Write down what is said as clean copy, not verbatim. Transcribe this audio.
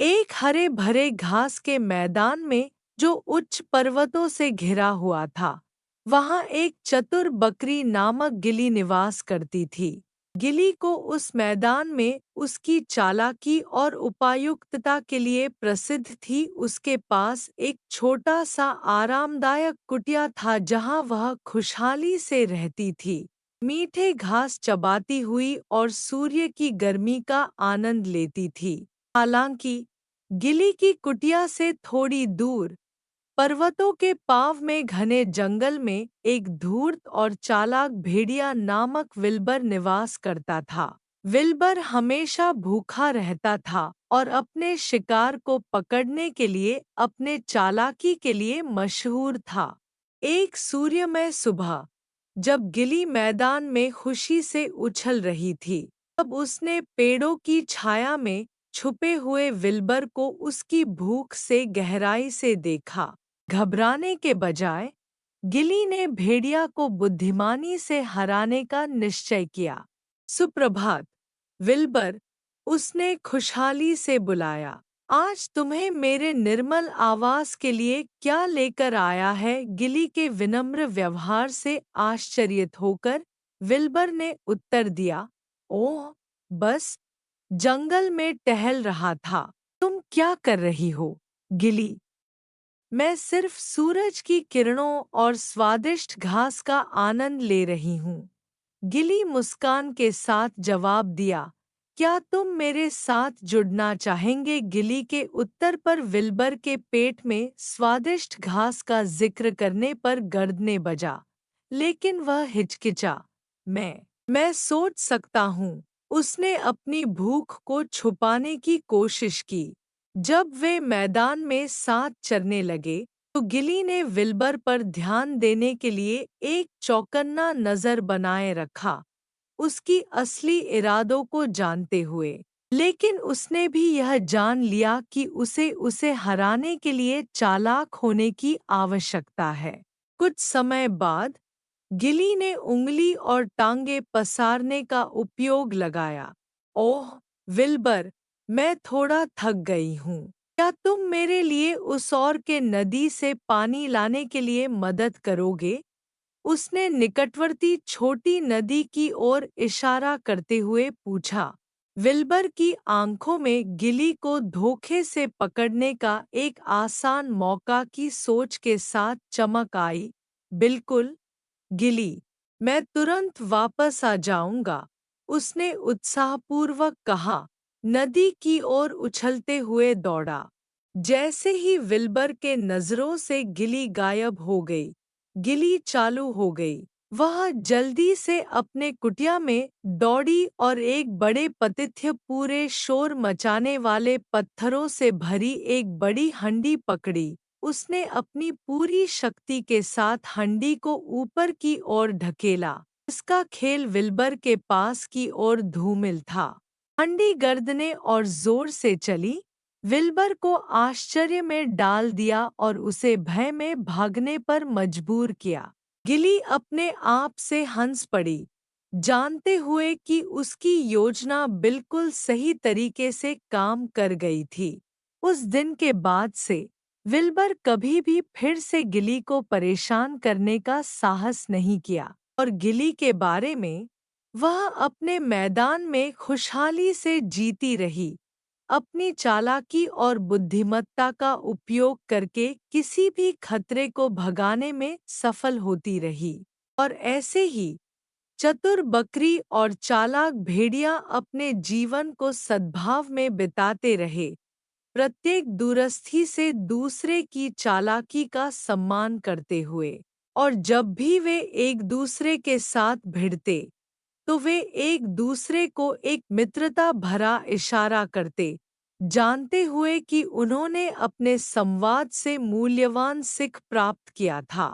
एक हरे भरे घास के मैदान में जो उच्च पर्वतों से घिरा हुआ था, वहां एक चतुर बकरी नामक गिली निवास करती थी। गिली को उस मैदान में उसकी चालाकी और उपायुक्तता के लिए प्रसिद्ध थी। उसके पास एक छोटा सा आरामदायक कुटिया था जहां वह खुशहाली से रहती थी, मीठे घास चबाती हुई और सूर्य की गर्मी का आनंद लेती थी। हालांकि गिली की कुटिया से थोड़ी दूर पर्वतों के पाव में घने जंगल में एक धूर्त और चालाक भेड़िया नामक विल्बर निवास करता था। विल्बर हमेशा भूखा रहता था और अपने शिकार को पकड़ने के लिए अपने चालाकी के लिए मशहूर था। एक सूर्यमय सुबह, जब गिली मैदान में खुशी से उछल रही थी, तब उसने पेड़ों की छाया में छुपे हुए विल्बर को उसकी भूख से गहराई से देखा। घबराने के बजाय गिली ने भेड़िया को बुद्धिमानी से हराने का निश्चय किया। सुप्रभात, विल्बर, उसने खुशहाली से बुलाया। आज तुम्हें मेरे निर्मल आवास के लिए क्या लेकर आया है? गिली के विनम्र व्यवहार से आश्चर्यित होकर विल्बर ने उत्तर दिया, ओह, बस जंगल में टहल रहा था। तुम क्या कर रही हो? गिली, मैं सिर्फ सूरज की किरणों और स्वादिष्ट घास का आनंद ले रही हूँ। गिली मुस्कान के साथ जवाब दिया, क्या तुम मेरे साथ जुड़ना चाहेंगे? गिली के उत्तर पर विल्बर के पेट में स्वादिष्ट घास का जिक्र करने पर गर्दने बजा, लेकिन वह हिचकिचा। मैं सोच सकता हूँ। उसने अपनी भूख को छुपाने की कोशिश की। जब वे मैदान में साथ चरने लगे, तो गिली ने विल्बर पर ध्यान देने के लिए एक चौकन्ना नजर बनाए रखा, उसकी असली इरादों को जानते हुए। लेकिन उसने भी यह जान लिया कि उसे हराने के लिए चालाक होने की आवश्यकता है। कुछ समय बाद गिली ने उंगली और टांगे पसारने का उपयोग लगाया। ओह, विल्बर, मैं थोड़ा थक गई हूँ। क्या तुम मेरे लिए उस ओर के नदी से पानी लाने के लिए मदद करोगे? उसने निकटवर्ती छोटी नदी की ओर इशारा करते हुए पूछा। विल्बर की आंखों में गिली को धोखे से पकड़ने का एक आसान मौका की सोच के साथ चमक आई। बिल्कुल, गिली, मैं तुरंत वापस आ जाऊंगा, उसने उत्साहपूर्वक कहा। नदी की ओर उछलते हुए दौड़ा। जैसे ही विल्बर के नजरों से गिली गायब हो गई, गिली चालू हो गई। वह जल्दी से अपने कुटिया में दौड़ी और एक बड़े पतिथ्य पूरे शोर मचाने वाले पत्थरों से भरी एक बड़ी हंडी पकड़ी। उसने अपनी पूरी शक्ति के साथ हंडी को ऊपर की ओर ढकेला। इसका खेल विल्बर के पास की ओर धूमिल था। हंडी गर्दने और जोर से चली, विल्बर को आश्चर्य में डाल दिया और उसे भय में भागने पर मजबूर किया। गिली अपने आप से हंस पड़ी, जानते हुए कि उसकी योजना बिल्कुल सही तरीके से काम कर गई थी। उस दिन के बाद से विल्बर कभी भी फिर से गिली को परेशान करने का साहस नहीं किया और गिली के बारे में वह अपने मैदान में खुशहाली से जीती रही, अपनी चालाकी और बुद्धिमत्ता का उपयोग करके किसी भी खतरे को भगाने में सफल होती रही। और ऐसे ही चतुर बकरी और चालाक भेड़िया अपने जीवन को सद्भाव में बिताते रहे, प्रत्येक दूरस्थी से दूसरे की चालाकी का सम्मान करते हुए। और जब भी वे एक दूसरे के साथ भिड़ते, तो वे एक दूसरे को एक मित्रता भरा इशारा करते, जानते हुए कि उन्होंने अपने संवाद से मूल्यवान सीख प्राप्त किया था।